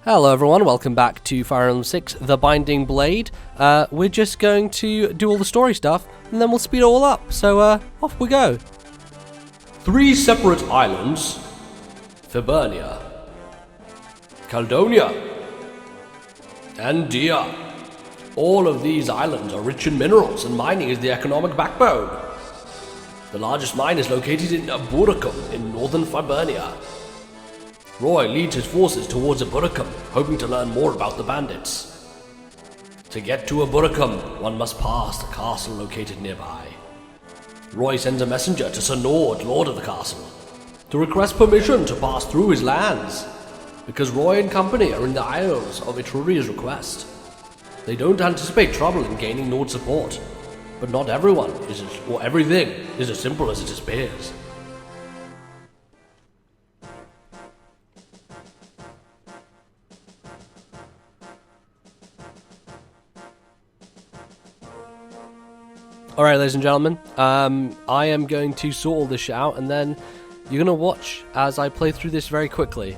Hello everyone, welcome back to Fire Emblem 6, The Binding Blade. We're just going to do all the story stuff, and then we'll speed it all up. So, off we go. 3 separate islands: Fabernia, Caldonia, and Dia. All of these islands are rich in minerals, and mining is the economic backbone. The largest mine is located in Aburacum in northern Fabernia. Roy leads his forces towards Aburacum, hoping to learn more about the bandits. To get to Aburacum, one must pass the castle located nearby. Roy sends a messenger to Sir Nord, Lord of the castle, to request permission to pass through his lands, because Roy and company are in the Isles of Etruria's request. They don't anticipate trouble in gaining Nord's support, but not everyone or everything is as simple as it appears. Alright, ladies and gentlemen, I am going to sort all this shit out, and then you're going to watch as I play through this very quickly,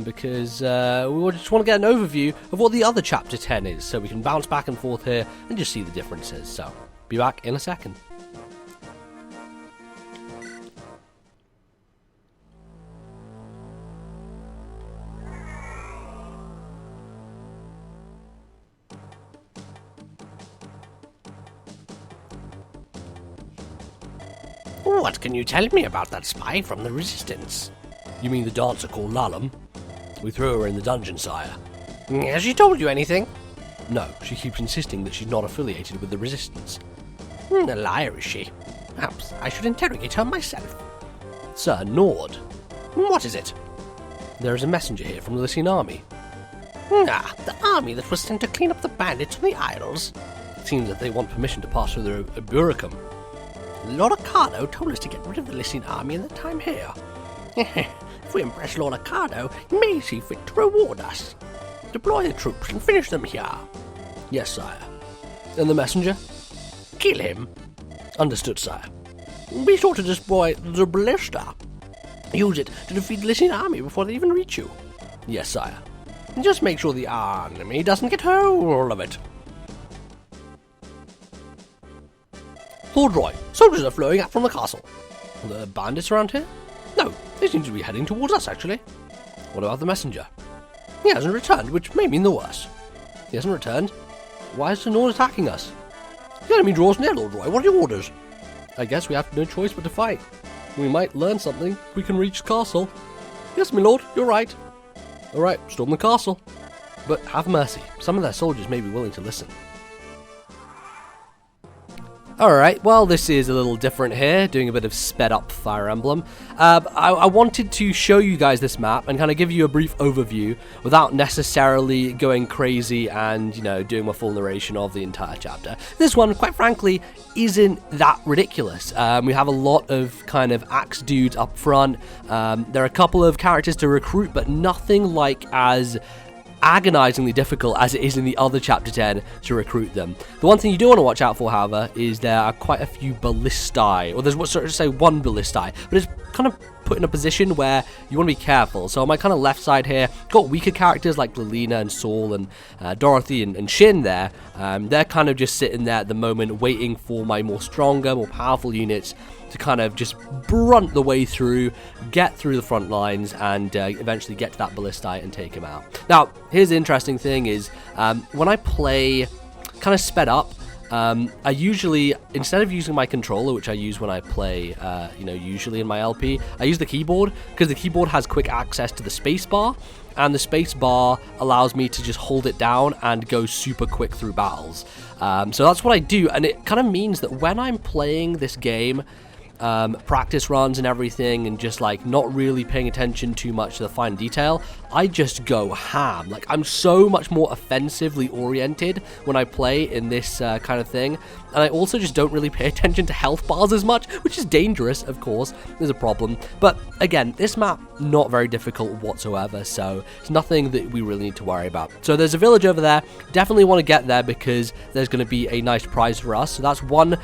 because we just want to get an overview of what the other Chapter 10 is, so we can bounce back and forth here and just see the differences. So, be back in a second. What can you tell me about that spy from the Resistance? You mean the dancer called Lalum? We threw her in the dungeon, sire. Has she told you anything? No, she keeps insisting that she's not affiliated with the Resistance. A liar, is she? Perhaps I should interrogate her myself. Sir Nord. What is it? There is a messenger here from the Lycian army. The army that was sent to clean up the bandits from the Isles. It seems that they want permission to pass through the Aburacum. Lord Ocado told us to get rid of the Lycian army in the time here. If we impress Lord Ocado, he may see fit to reward us. Deploy the troops and finish them here. Yes, sire. And the messenger? Kill him. Understood, sire. Be sure to destroy the ballista. Use it to defeat the Lycian army before they even reach you. Yes, sire. Just make sure the enemy doesn't get hold of it. Lord Roy, soldiers are flowing out from the castle. Are there bandits around here? No, they seem to be heading towards us, actually. What about the messenger? He hasn't returned, which may mean the worst. He hasn't returned? Why is Sir Nord attacking us? The enemy draws near, Lord Roy. What are your orders? I guess we have no choice but to fight. We might learn something if we can reach the castle. Yes, my lord, you're right. Alright, storm the castle. But have mercy, some of their soldiers may be willing to listen. Alright, well this is a little different here, doing a bit of sped up Fire Emblem. I wanted to show you guys this map and kind of give you a brief overview without necessarily going crazy and, you know, doing a full narration of the entire chapter. This one, quite frankly, isn't that ridiculous. We have a lot of kind of axe dudes up front. There are a couple of characters to recruit, but nothing like as agonizingly difficult as it is in the other Chapter 10 to recruit them. The one thing you do want to watch out for, however, is there are quite a few ballistae, or there's one ballistae, but it's kind of put in a position where you want to be careful. So on my kind of left side here, got weaker characters like Lilina and Saul and Dorothy and Shin there. They're kind of just sitting there at the moment waiting for my more stronger, more powerful units to kind of just brunt the way through, get through the front lines, and eventually get to that ballistae and take him out. Now, here's the interesting thing is, when I play kind of sped up, I usually, instead of using my controller, which I use when I play, usually in my LP, I use the keyboard, because the keyboard has quick access to the space bar, and the space bar allows me to just hold it down and go super quick through battles. So that's what I do, and it kind of means that when I'm playing this game, practice runs and everything, and just like not really paying attention too much to the fine detail, I just go ham. Like, I'm so much more offensively oriented when I play in this kind of thing, and I also just don't really pay attention to health bars as much, which is dangerous, of course. There's a problem, but again, this map not very difficult whatsoever, so it's nothing that we really need to worry about. So there's a village over there. Definitely want to get there because there's going to be a nice prize for us, so that's one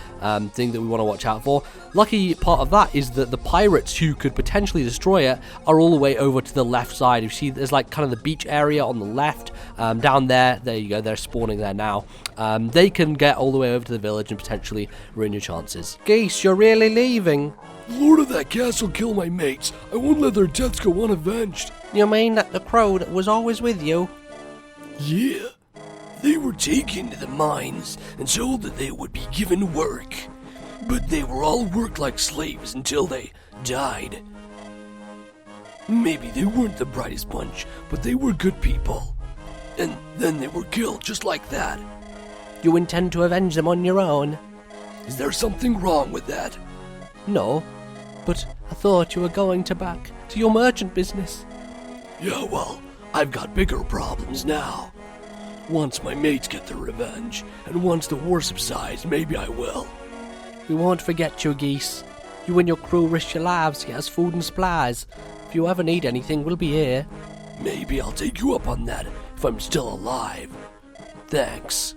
thing that we want to watch out for. Lucky key part of that is that the pirates who could potentially destroy it are all the way over to the left side. You see there's like kind of the beach area on the left, down there you go, they're spawning there now. They can get all the way over to the village and potentially ruin your chances. Geese, you're really leaving? Lord of that castle kill my mates. I won't let their deaths go unavenged. You mean that the crow that was always with you? Yeah. They were taken to the mines and told that they would be given work. But they were all worked like slaves until they died. Maybe they weren't the brightest bunch, but they were good people. And then they were killed just like that. You intend to avenge them on your own? Is there something wrong with that? No, but I thought you were going back to your merchant business. Yeah, well, I've got bigger problems now. Once my mates get their revenge, and once the war subsides, maybe I will. We won't forget you, Geese. You and your crew risked your lives to get us food and supplies. If you ever need anything, we'll be here. Maybe I'll take you up on that if I'm still alive. Thanks.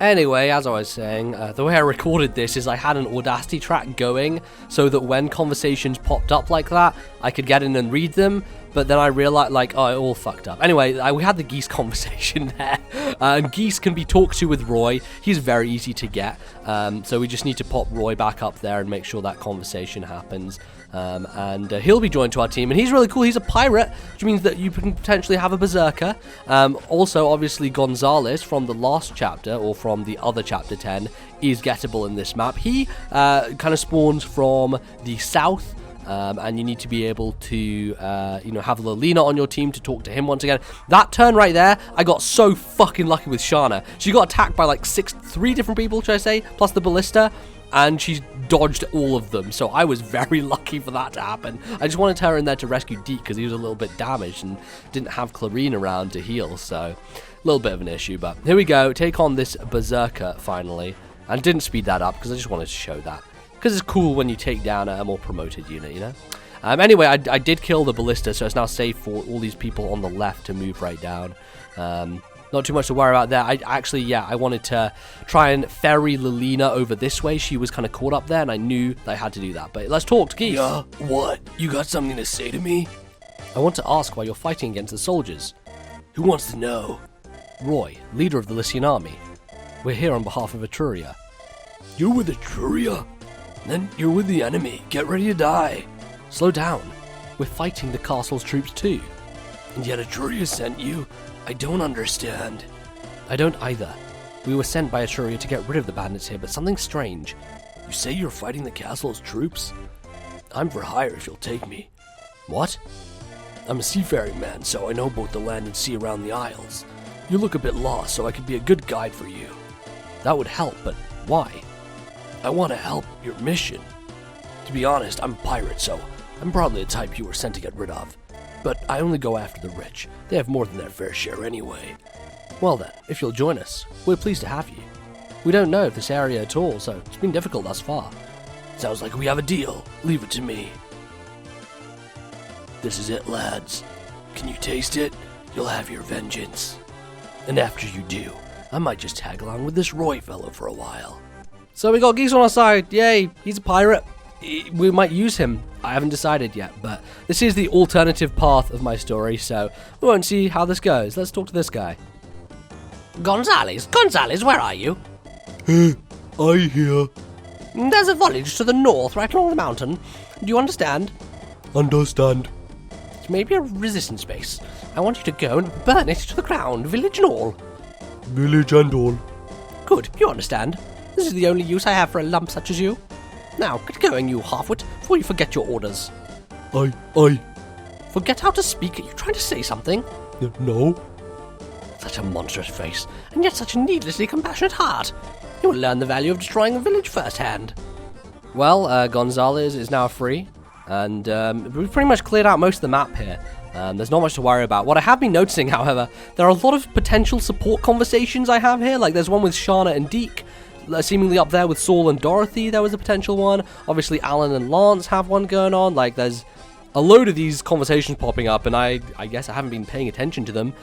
Anyway, as I was saying, the way I recorded this is I had an Audacity track going so that when conversations popped up like that, I could get in and read them, but then I realized, like, oh, it all fucked up. Anyway, we had the Geese conversation there, and Geese can be talked to with Roy. He's very easy to get, so we just need to pop Roy back up there and make sure that conversation happens. And he'll be joined to our team, and he's really cool. He's a pirate, which means that you can potentially have a berserker. Also, obviously, Gonzalez from the last chapter, or from the other chapter 10, is gettable in this map. He kind of spawns from the south, and you need to be able to, have Lilina on your team to talk to him once again. That turn right there, I got so fucking lucky with Shana. She got attacked by like three different people, should I say, plus the ballista. And she's dodged all of them, so I was very lucky for that to happen. I just wanted her in there to rescue Deke because he was a little bit damaged and didn't have Clarine around to heal, so a little bit of an issue. But here we go, take on this Berserker finally. And didn't speed that up because I just wanted to show that. Because it's cool when you take down a more promoted unit, you know? Anyway, I did kill the ballista, so it's now safe for all these people on the left to move right down. Not too much to worry about there. I wanted to try and ferry Lilina over this way. She was kind of caught up there, and I knew that I had to do that. But let's talk to Geese. Yeah, what? You got something to say to me? I want to ask why you're fighting against the soldiers. Who wants to know? Roy, leader of the Lycian army. We're here on behalf of Etruria. You're with Etruria? Then you're with the enemy. Get ready to die. Slow down. We're fighting the castle's troops too. And yet Etruria sent you? I don't understand. I don't either. We were sent by Etruria to get rid of the bandits here, but something's strange. You say you're fighting the castle's troops? I'm for hire if you'll take me. What? I'm a seafaring man, so I know both the land and sea around the isles. You look a bit lost, so I could be a good guide for you. That would help, but why? I want to help your mission. To be honest, I'm a pirate, so I'm probably the type you were sent to get rid of. But I only go after the rich. They have more than their fair share anyway. Well then, if you'll join us, we're pleased to have you. We don't know this area at all, so it's been difficult thus far. Sounds like we have a deal. Leave it to me. This is it, lads. Can you taste it? You'll have your vengeance. And after you do, I might just tag along with this Roy fellow for a while. So we got Geese on our side. Yay, he's a pirate. We might use him. I haven't decided yet, but this is the alternative path of my story, so we won't see how this goes. Let's talk to this guy. Gonzalez, where are you? I hear. There's a village to the north, right along the mountain. Do you understand? Understand. It may be a resistance base. I want you to go and burn it to the ground, village and all. Village and all. Good, you understand. This is the only use I have for a lump such as you. Now, get going, you halfwit, before you forget your orders. I. Forget how to speak. Are you trying to say something? No. Such a monstrous face, and yet such a needlessly compassionate heart. You will learn the value of destroying a village firsthand. Well, Gonzalez is now free, and we've pretty much cleared out most of the map here. There's not much to worry about. What I have been noticing, however, there are a lot of potential support conversations I have here. Like, there's one with Shana and Deke. Seemingly up there with Saul and Dorothy, there was a potential one. Obviously, Alan and Lance have one going on. Like, there's a load of these conversations popping up, and I guess I haven't been paying attention to them.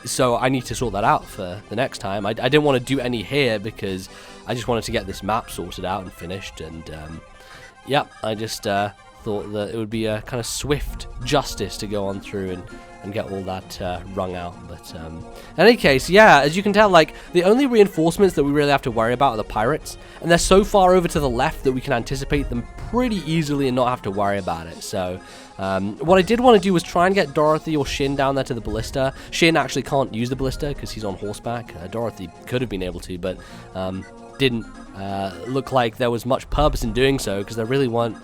So I need to sort that out for the next time. I didn't want to do any here because I just wanted to get this map sorted out and finished. And Yep, I just thought that it would be a kind of swift justice to go on through and get all that wrung out. But in any case, yeah, as you can tell, like, the only reinforcements that we really have to worry about are the pirates, and they're so far over to the left that we can anticipate them pretty easily and not have to worry about it. So what I did want to do was try and get Dorothy or Shin down there to the ballista. Shin actually can't use the ballista because he's on horseback. Dorothy could have been able to, but didn't look like there was much purpose in doing so because there really weren't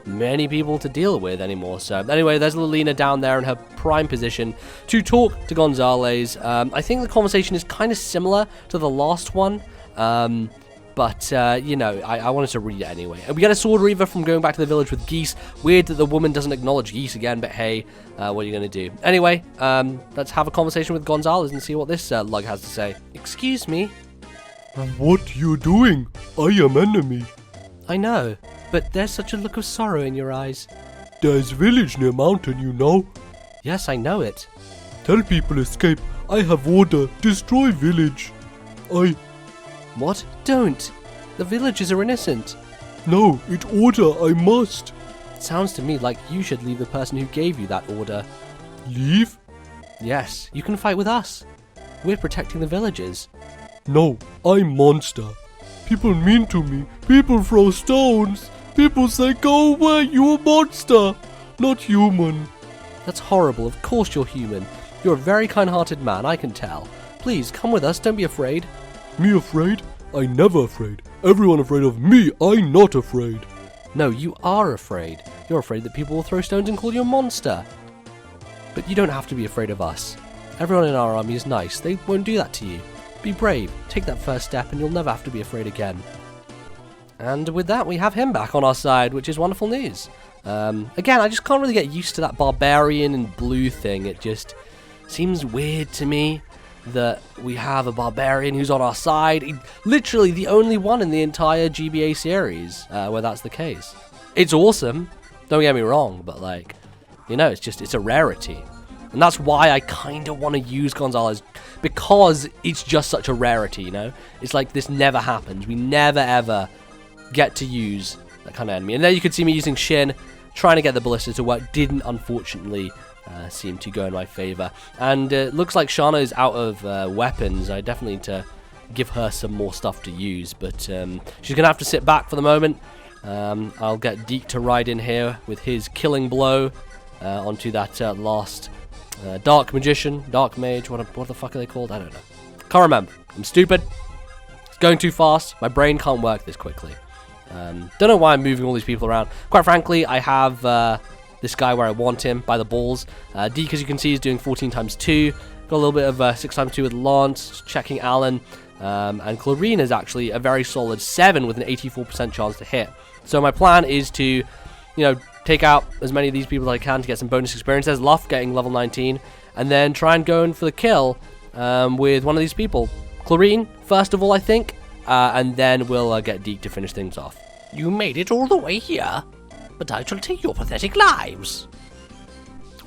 many people to deal with anymore. So anyway, there's Lilina down there in her prime position to talk to Gonzalez. I think the conversation is kind of similar to the last one, but you know, I wanted to read it anyway. And we get a sword reaver from going back to the village with Geese. Weird that the woman doesn't acknowledge Geese again, but hey, what are you going to do? Anyway, let's have a conversation with Gonzalez and see what this lug has to say. Excuse me. What you doing? I am enemy. I know, but there's such a look of sorrow in your eyes. There's village near mountain, you know. Yes, I know it. Tell people escape. I have order. Destroy village. What? Don't. The villagers are innocent. No, it order. I must. It sounds to me like you should leave the person who gave you that order. Leave? Yes, you can fight with us. We're protecting the villagers. No, I'm monster. People mean to me. People throw stones. People say, go away, you're a monster. Not human. That's horrible. Of course you're human. You're a very kind-hearted man, I can tell. Please, come with us. Don't be afraid. Me afraid? I never afraid. Everyone afraid of me. I not afraid. No, you are afraid. You're afraid that people will throw stones and call you a monster. But you don't have to be afraid of us. Everyone in our army is nice. They won't do that to you. Be brave, take that first step, and you'll never have to be afraid again. And with that, we have him back on our side, which is wonderful news. Again, I just can't really get used to that barbarian in blue thing. It just seems weird to me that we have a barbarian who's on our side. Literally the only one in the entire GBA series where that's the case. It's awesome, don't get me wrong, but like, you know, it's a rarity. And that's why I kind of want to use Gonzalez, because it's just such a rarity, you know? It's like this never happens. We never, ever get to use that kind of enemy. And there you could see me using Shin, trying to get the ballista to work. Didn't, unfortunately, seem to go in my favor. And it looks like Shana is out of weapons. I definitely need to give her some more stuff to use. But she's going to have to sit back for the moment. I'll get Deke to ride in here with his killing blow onto that last... Dark Magician, Dark Mage, what the fuck are they called? I don't know. Can't remember. I'm stupid. It's going too fast. My brain can't work this quickly. Don't know why I'm moving all these people around. Quite frankly, I have this guy where I want him by the balls. Deke, as you can see, is doing 14 times 2. Got a little bit of 6 times 2 with Lance, checking Alan. And Clarine is actually a very solid 7 with an 84% chance to hit. So my plan is to, you know, take out as many of these people as I can to get some bonus experience. There's Luff getting level 19. And then try and go in for the kill with one of these people. Clarine, first of all, I think. And then we'll get Deke to finish things off. You made it all the way here, but I shall take your pathetic lives.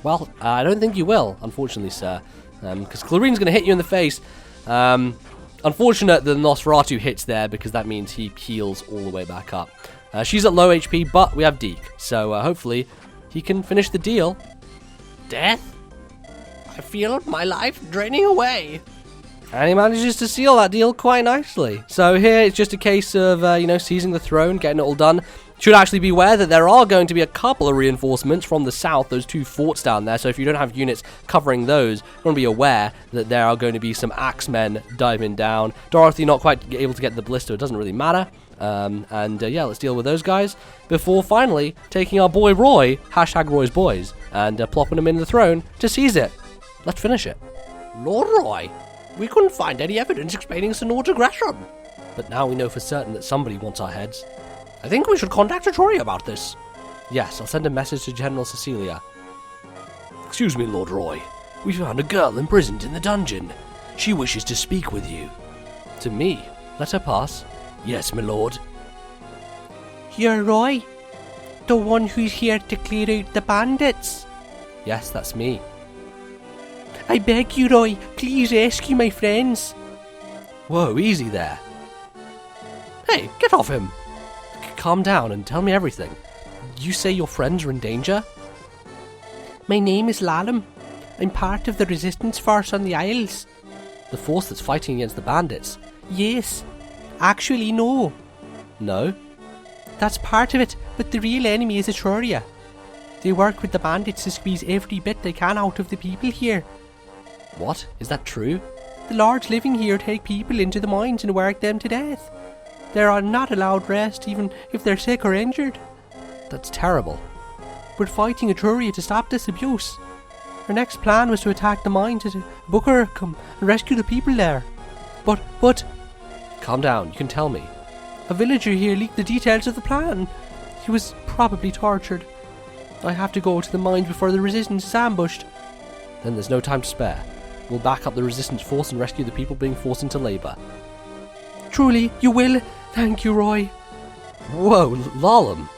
Well, I don't think you will, unfortunately, sir. Because Clarine's going to hit you in the face. Unfortunate the Nosferatu hits there, because that means he heals all the way back up. She's at low HP, but we have Deke. So hopefully he can finish the deal. Death? I feel my life draining away. And he manages to seal that deal quite nicely. So here it's just a case of, you know, seizing the throne, getting it all done. Should actually be aware that there are going to be a couple of reinforcements from the south, those 2 forts down there. So if you don't have units covering those, you're going to be aware that there are going to be some axemen diving down. Dorothy not quite able to get the ballista, it doesn't really matter. Yeah, let's deal with those guys before finally taking our boy Roy, hashtag Roy's Boys, and plopping him in the throne to seize it. Let's finish it. Lord Roy, we couldn't find any evidence explaining Sonor's aggression. But now we know for certain that somebody wants our heads. I think we should contact Atoria about this. Yes, I'll send a message to General Cecilia. Excuse me, Lord Roy. We found a girl imprisoned in the dungeon. She wishes to speak with you. To me? Let her pass. Yes, my lord. You're Roy? The one who's here to clear out the bandits? Yes, that's me. I beg you, Roy, please rescue my friends. Whoa, easy there. Hey, get off him. Calm down and tell me everything. You say your friends are in danger? My name is Lalum. I'm part of the resistance force on the Isles. The force that's fighting against the bandits? Yes. Actually, no. No? That's part of it, but the real enemy is Etruria. They work with the bandits to squeeze every bit they can out of the people here. What? Is that true? The lords living here take people into the mines and work them to death. They are not allowed rest even if they're sick or injured. That's terrible. We're fighting Etruria to stop this abuse. Our next plan was to attack the mines at Bucharcum and rescue the people there. But... Calm down, you can tell me. A villager here leaked the details of the plan. He was probably tortured. I have to go to the mines before the resistance is ambushed. Then there's no time to spare. We'll back up the resistance force and rescue the people being forced into labour. Truly, you will. Thank you, Roy. Whoa, Lalum.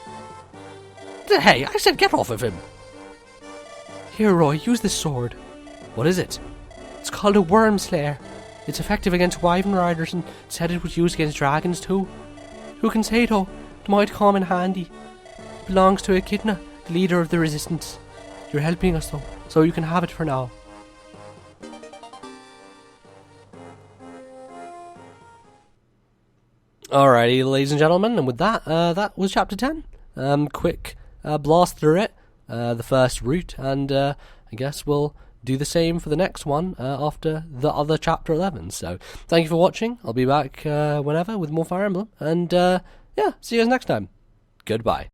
Hey, I said get off of him. Here, Roy, use this sword. What is it? It's called a Worm Slayer. It's effective against Wyvern Riders and said it was used against dragons too. Who can say though, it might come in handy. It belongs to Echidna, the leader of the resistance. You're helping us though, so you can have it for now. Alrighty, ladies and gentlemen, and with that, that was chapter 10. Quick blast through it, the first route, and I guess we'll do the same for the next one after the other chapter 11. So, thank you for watching. I'll be back whenever with more Fire Emblem, and yeah, see you guys next time. Goodbye.